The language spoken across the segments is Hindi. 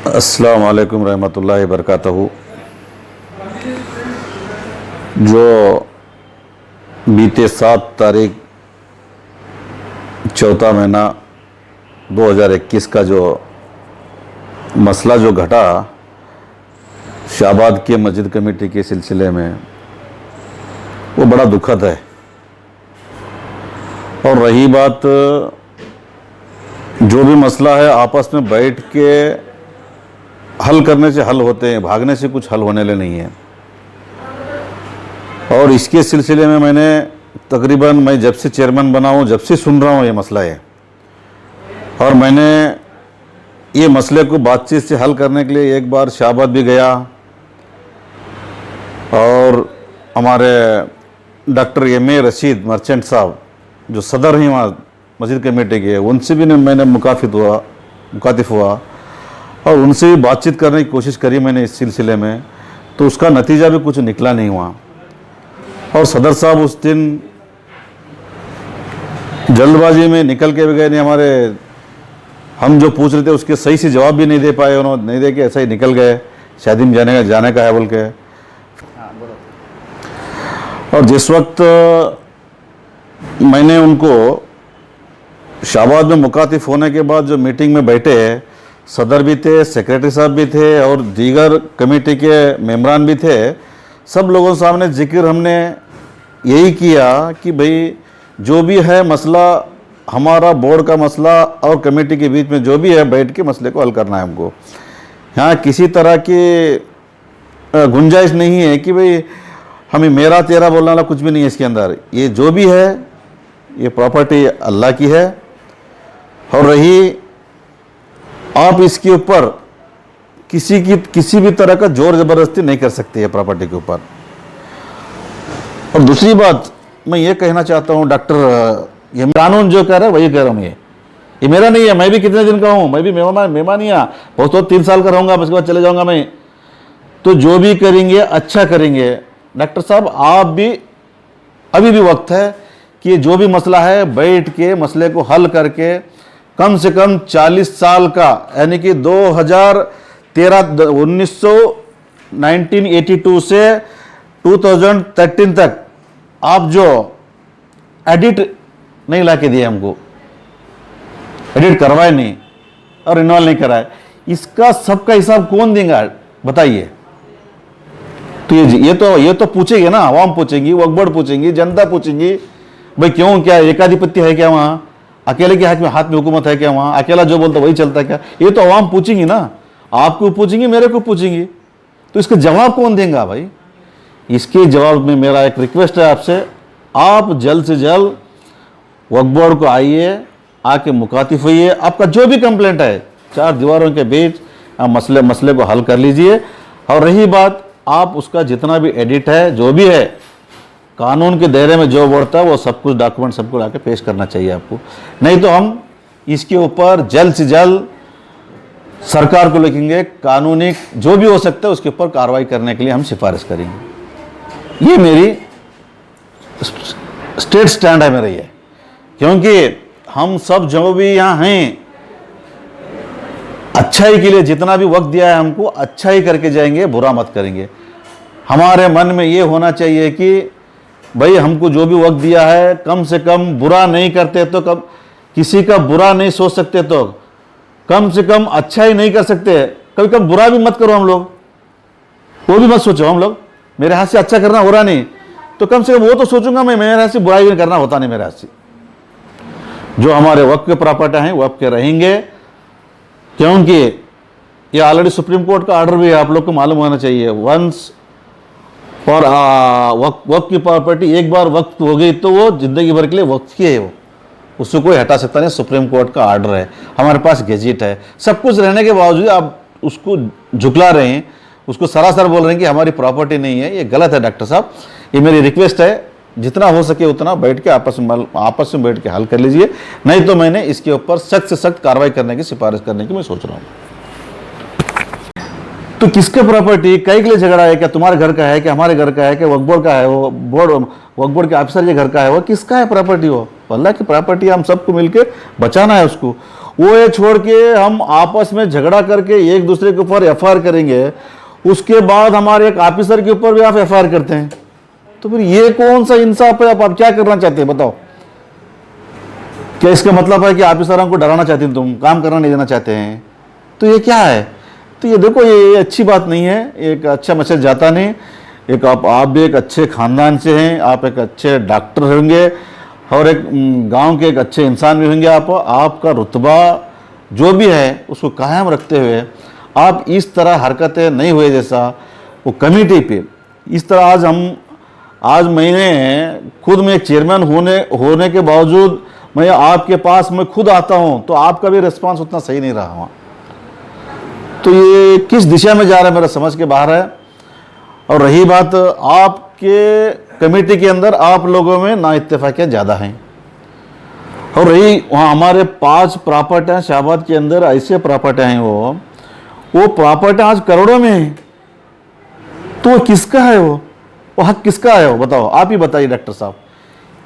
अस्सलाम वालेकुम रहमतुल्लाहि बरकातहू। जो बीते 7 तारीख चौथा महीना 2021 का जो मसला जो घटा शाहबाद के मस्जिद कमेटी के सिलसिले में, वो बड़ा दुखद है। और रही बात जो भी मसला है आपस में बैठ के हल करने से हल होते हैं, भागने से कुछ हल होने ले नहीं है। और इसके सिलसिले में मैंने तकरीबन मैं जब से चेयरमैन बना हूँ, जब से सुन रहा हूँ ये मसला है, और मैंने ये मसले को बातचीत से हल करने के लिए एक बार शाहबाद भी गया और हमारे डॉक्टर M.A. रशीद मर्चेंट साहब जो सदर हैं वहाँ मस्जिद कमेटी के, उनसे भी मैंने मुखातिफ हुआ और उनसे भी बातचीत करने की कोशिश करी मैंने इस सिलसिले में, तो उसका नतीजा भी कुछ निकला नहीं हुआ। और सदर साहब उस दिन जल्दबाजी में निकल के भी गए, नहीं हमारे हम जो पूछ रहे थे उसके सही से जवाब भी नहीं दे पाए, उन्होंने नहीं दे के ऐसा ही निकल गए, शादी में जाने का है बोल के। और जिस वक्त मैंने उनको शाहबाद में मुखातिब होने के बाद जो मीटिंग में बैठे, सदर भी थे, सेक्रेटरी साहब भी थे और दीगर कमेटी के मेंबरान भी थे, सब लोगों के सामने जिक्र हमने यही किया कि भाई जो भी है मसला, हमारा बोर्ड का मसला और कमेटी के बीच में जो भी है, बैठ के मसले को हल करना है हमको। यहाँ किसी तरह की गुंजाइश नहीं है कि भाई हमें मेरा तेरा बोलने वाला कुछ भी नहीं है इसके अंदर। ये जो भी है ये प्रॉपर्टी अल्लाह की है, और रही आप इसके ऊपर किसी भी तरह का जोर ज़बरदस्ती नहीं कर सकते है प्रॉपर्टी के ऊपर। और दूसरी बात मैं ये कहना चाहता हूँ, डॉक्टर ये कानून जो कह रहा है वही कह रहा हूँ, ये मेरा नहीं है। मैं भी कितने दिन का हूँ, मैं भी मेहमान ही यहाँ, बहुत तो 3 साल का रहूँगा, उसके बाद चले जाऊँगा मैं। तो जो भी करेंगे अच्छा करेंगे। डॉक्टर साहब आप भी अभी भी वक्त है कि जो भी मसला है बैठ के मसले को हल करके कम से कम 40 साल का, यानी कि 1982 से 2013 तक आप जो एडिट नहीं ला के दिए हमको, एडिट करवाए नहीं और रिन्यूअल नहीं कराए, इसका सबका हिसाब कौन देगा बताइए। तो ये तो पूछेंगे ना, आवाम पूछेंगी, वक्फ बोर्ड पूछेंगी, जनता पूछेंगी, भाई क्यों, क्या एकाधिपत्य है क्या वहाँ, अकेले के हाथ में हुकूमत है क्या वहाँ, अकेला जो बोलता वही चलता है क्या, ये तो आवाम पूछेंगी ना, आपको पूछेंगी, मेरे को पूछेंगी। तो इसका जवाब कौन देगा भाई। इसके जवाब में मेरा एक रिक्वेस्ट है आपसे, आप जल्द से जल्द वक्फ बोर्ड को आइए, आके मुखातिब होइए, आपका जो भी कंप्लेंट है 4 दीवारों के बीच आप मसले को हल कर लीजिए। और रही बात, आप उसका जितना भी एडिट है, जो भी है, कानून के दायरे में जो बढ़ता है वो सब कुछ डॉक्यूमेंट सबको लाके पेश करना चाहिए आपको। नहीं तो हम इसके ऊपर जल्द से जल्द सरकार को लिखेंगे, कानूनी जो भी हो सकता है उसके ऊपर कार्रवाई करने के लिए हम सिफारिश करेंगे। ये मेरी स्टेट स्टैंड है मेरा ये, क्योंकि हम सब जो भी यहाँ हैं अच्छाई के लिए जितना भी वक्त दिया है हमको, अच्छाई करके जाएंगे, बुरा मत करेंगे। हमारे मन में ये होना चाहिए कि भाई हमको जो भी वक्त दिया है कम से कम बुरा नहीं करते, तो कब किसी का बुरा नहीं सोच सकते, तो कम से कम अच्छा ही नहीं कर सकते, कभी कभी बुरा भी मत करो हम लोग, वो भी मत सोचो हम लोग मेरे हाथ से अच्छा करना हो रहा नहीं, तो कम से कम वो तो सोचूंगा मैं, मेरे हाथ से बुराई भी करना होता नहीं मेरे हाथ से। जो हमारे वक्त के प्रॉपर्टी हैं वक्त के रहेंगे, क्योंकि ये ऑलरेडी सुप्रीम कोर्ट का ऑर्डर भी है, आप लोग को मालूम होना चाहिए। वंस और वक्त की प्रॉपर्टी एक बार वक्त हो गई तो वो जिंदगी भर के लिए वक्त की है, वो उसको कोई हटा सकता नहीं, सुप्रीम कोर्ट का ऑर्डर है, हमारे पास गेजेट है, सब कुछ रहने के बावजूद आप उसको झुकला रहे हैं, उसको सरासर बोल रहे हैं कि हमारी प्रॉपर्टी नहीं है। ये गलत है डॉक्टर साहब। ये मेरी रिक्वेस्ट है, जितना हो सके उतना बैठ के आपस में बैठ के हल कर लीजिए, नहीं तो मैंने इसके ऊपर सख्त से सख्त कार्रवाई करने की सिफारिश करने की मैं सोच रहा हूँ। तो किसके प्रॉपर्टी कई के लिए झगड़ा है, क्या तुम्हारे घर का है, क्या हमारे घर का है, क्या वक्फ बोर्ड का है, वो वक्फ बोर्ड के ऑफिसर के घर का है, वो किसका है प्रॉपर्टी, वो अल्लाह की प्रॉपर्टी, हम सबको मिलकर बचाना है उसको। वो ये छोड़ के हम आपस में झगड़ा करके एक दूसरे के ऊपर एफआईआर करेंगे, उसके बाद हमारे एक ऑफिसर के ऊपर भी आप एफआईआर करते हैं, तो फिर ये कौन सा इंसाफ है? आप क्या करना चाहते हैं बताओ? क्या इसका मतलब है कि ऑफिसरों को डराना चाहते हैं, तुम काम करना नहीं देना चाहते हैं? तो ये क्या है? तो ये देखो, ये अच्छी बात नहीं है, एक अच्छा मैसेज जाता नहीं। एक आप भी एक अच्छे खानदान से हैं, आप एक अच्छे डॉक्टर होंगे और एक गांव के एक अच्छे इंसान भी होंगे। आपका रुतबा जो भी है उसको कायम रखते हुए आप इस तरह हरकतें नहीं हुए, जैसा वो कमेटी पे इस तरह आज मैंने खुद में एक चेयरमैन होने के बावजूद मैं आपके पास मैं खुद आता हूं, तो आपका भी रिस्पांस उतना सही नहीं रहा वहाँ। तो ये किस दिशा में जा रहा है मेरा समझ के बाहर है। और रही बात आपके कमेटी के अंदर आप लोगों में ना इत्तेफाकियाँ ज़्यादा हैं, और रही वहाँ हमारे 5 प्रॉपर्टियाँ शाहबाद के अंदर ऐसे प्रॉपर्टियाँ हैं, वो प्रॉपर्टियाँ आज करोड़ों में हैं। तो वो किसका है? वो हक किसका है? वो बताओ, आप ही बताइए डॉक्टर साहब।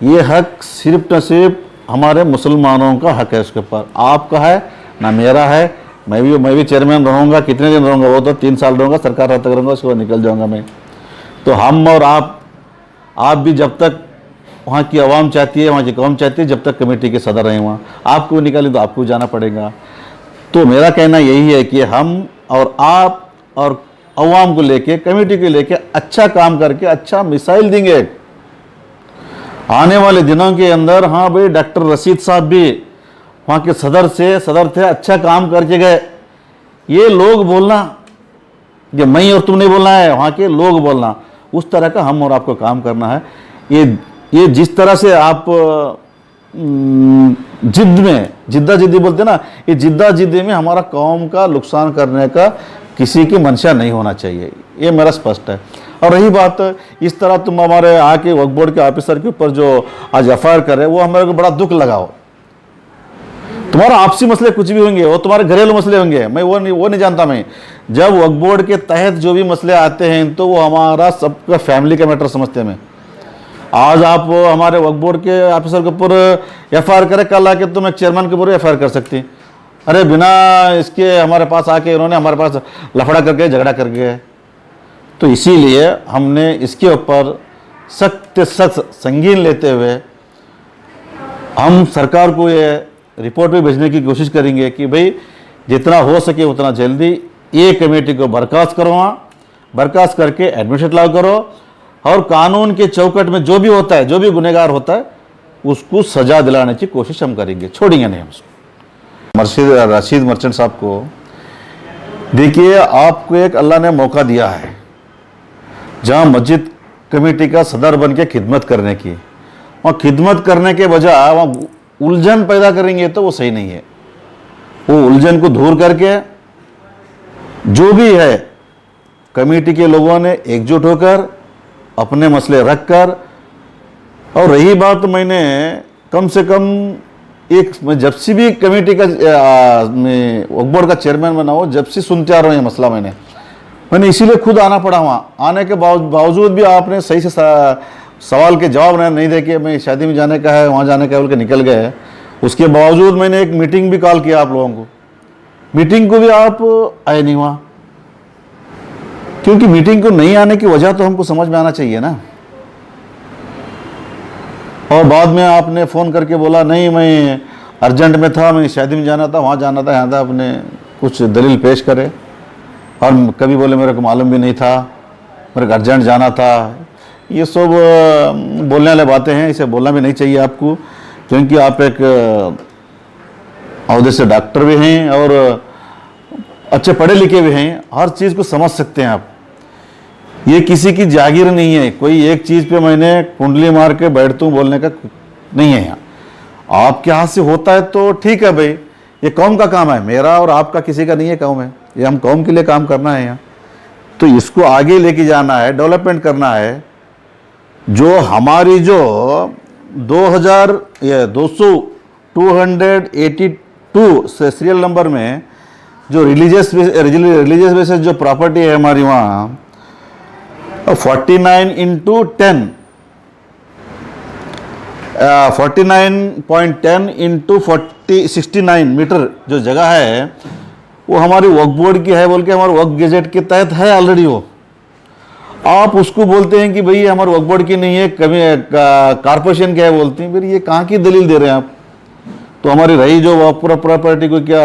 ये हक सिर्फ न सिर्फ हमारे मुसलमानों का हक है, उसके ऊपर आपका है ना मेरा है। मैं भी चेयरमैन रहूँगा, कितने दिन रहूँगा? वो तो 3 साल रहूँगा, सरकार तक रहूँगा, उसके बाद निकल जाऊँगा मैं। तो हम और आप भी जब तक वहाँ की आवाम चाहती है, वहाँ की कौम चाहती है, जब तक कमेटी के सदर रहे वहाँ, आपको निकालें तो आपको जाना पड़ेगा। तो मेरा कहना यही है कि हम और आप और अवाम को लेके, कमेटी को लेके अच्छा काम करके अच्छा मिसाइल देंगे आने वाले दिनों के अंदर। हाँ भाई, डॉक्टर रशीद साहब भी वहाँ के सदर थे, अच्छा काम करके गए। ये लोग बोलना कि मैं और तुम नहीं बोलना है, वहाँ के लोग बोलना, उस तरह का हम और आपको काम करना है। ये जिस तरह से आप जिद्दी बोलते ना, ये जिद्दी में हमारा कौम का नुकसान करने का किसी की मंशा नहीं होना चाहिए, ये मेरा स्पष्ट है। और रही बात इस तरह तुम हमारे आके वक्फ बोर्ड के ऑफिसर के ऊपर जो आज एफआईआर कर रहे, वो हमारे को बड़ा दुख लगाओ। तुम्हारा आपसी मसले कुछ भी होंगे, वो तुम्हारे घरेलू मसले होंगे, मैं वो नहीं जानता। मैं जब वक्फ बोर्ड के तहत जो भी मसले आते हैं तो वो हमारा सबका फैमिली का मैटर समझते हैं। मैं आज आप हमारे वक्फ बोर्ड के ऑफिसर के ऊपर एफआईआर करें, कल आके तुम एक चेयरमैन के ऊपर एफआईआर कर सकती। अरे बिना इसके हमारे पास आके इन्होंने हमारे पास लफड़ा करके झगड़ा कर गए। तो इसीलिए हमने इसके ऊपर सख्त संगीन लेते हुए हम सरकार को ये रिपोर्ट भी भेजने की कोशिश करेंगे कि भाई जितना हो सके उतना जल्दी ये कमेटी को बर्खास्त करो, बर्खास्त करके एडमिनिस्ट्रेट लागू करो, और कानून के चौकट में जो भी होता है, जो भी गुनहगार होता है, उसको सजा दिलाने की कोशिश हम करेंगे, छोड़ेंगे नहीं हम उसको। रशीद मर्चेंट साहब को देखिए, आपको एक अल्लाह ने मौका दिया है जहां मस्जिद कमेटी का सदर बन के खिदमत करने की, वहाँ खिदमत करने के बजाय वहाँ उलझन पैदा करेंगे तो वो सही नहीं है। वो उलझन को दूर करके जो भी है कमेटी के लोगों ने एकजुट होकर अपने मसले रखकर, और रही बात, मैंने कम से कम मैं जब से भी कमेटी का वक्फ बोर्ड का चेयरमैन बना हो, जब से सुनते आ रहा हूँ ये मसला, मैंने इसीलिए खुद आना पड़ा। वहाँ आने के बावजूद भी आपने सही से सवाल के जवाब नहीं दे के मैं शादी में जाने का है, वहाँ जाने का है बोल के निकल गए। उसके बावजूद मैंने एक मीटिंग भी कॉल किया आप लोगों को, मीटिंग को भी आप आए नहीं वहाँ। क्योंकि मीटिंग को नहीं आने की वजह तो हमको समझ में आना चाहिए ना। और बाद में आपने फ़ोन करके बोला नहीं मैं अर्जेंट में था, मैं शादी में जाना था, वहाँ जाना था, यहाँ था, अपने कुछ दलील पेश करे। और कभी बोले मेरे को मालूम भी नहीं था, मेरे को अर्जेंट जाना था। ये सब बोलने वाले बातें हैं, इसे बोलना भी नहीं चाहिए आपको, क्योंकि आप एक औहदे से डॉक्टर भी हैं और अच्छे पढ़े लिखे भी हैं, हर चीज़ को समझ सकते हैं आप। ये किसी की जागीर नहीं है, कोई एक चीज़ पे मैंने कुंडली मार के बैठता हूँ बोलने का नहीं है। यहाँ आपके हाथ से होता है तो ठीक है भाई, ये कौम का काम है, मेरा और आपका किसी का नहीं है काम है, ये हम कौम के लिए काम करना है यहाँ। तो इसको आगे लेके जाना है, डेवलपमेंट करना है। जो हमारी जो 282 से सीरियल नंबर में जो रिलीजियस बेसिस जो प्रॉपर्टी है हमारी वहाँ 49/10 49.10 इंटू 69 मीटर जो जगह है वो हमारी वक्फ बोर्ड की है बोल के हमारे वक्फ गेजेट के तहत है ऑलरेडी। वो आप उसको बोलते हैं कि भाई ये हमारे वक्फ बोर्ड की नहीं है, कभी कारपोरेशन क्या है बोलते हैं। फिर ये कहाँ की दलील दे रहे हैं आप? तो हमारी रही जो वक्फ प्रॉपर्टी को क्या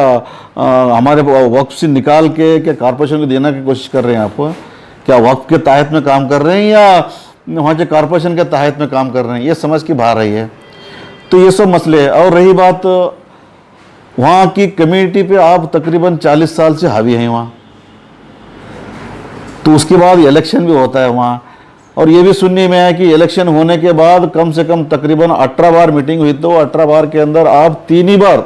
हमारे वक्फ से निकाल के क्या कारपोरेशन को देने की कोशिश कर रहे हैं आप? क्या वक्फ के तहत में काम कर रहे हैं या वहाँ के कारपोरेशन के तहत में काम कर रहे हैं? ये समझ के बाहर रही है। तो ये सब मसले है। और रही बात वहाँ की कम्युनिटी पे, आप तकरीबन 40 साल से हावी हैं वहाँ, तो उसके बाद इलेक्शन भी होता है वहाँ। और ये भी सुनने में आया कि इलेक्शन होने के बाद कम से कम तकरीबन 18 बार मीटिंग हुई, तो 18 बार के अंदर आप 3 ही बार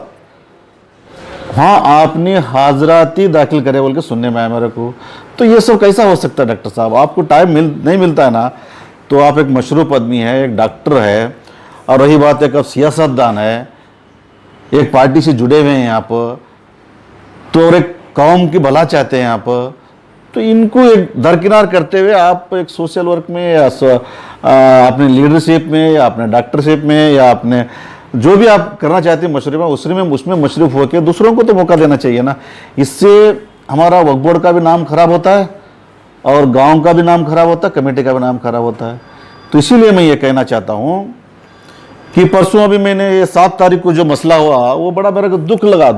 हाँ आपने हाजराती दाखिल करे बोल के सुनने में आया मेरे को। तो ये सब कैसा हो सकता है डॉक्टर साहब? आपको टाइम नहीं मिलता है ना? तो आप एक मशरूफ आदमी है, एक डॉक्टर है, और रही बात एक आप सियासतदान है, एक पार्टी से जुड़े हुए हैं आप, तो और एक कौम की भला चाहते हैं आप, तो इनको एक दरकिनार करते हुए आप एक सोशल वर्क में या अपने लीडरशिप में या अपने डॉक्टरशिप में या अपने जो भी आप करना चाहते हैं मशरूफ उसमें मशरूफ होकर दूसरों को तो मौका देना चाहिए ना। इससे हमारा वक्फ बोर्ड का भी नाम खराब होता है और गांव का भी नाम खराब होता है, कमेटी का भी नाम खराब होता है। तो इसीलिए मैं ये कहना चाहता हूँ कि परसों अभी मैंने ये 7 तारीख को जो मसला हुआ वो बड़ा मेरे को दुख लगा।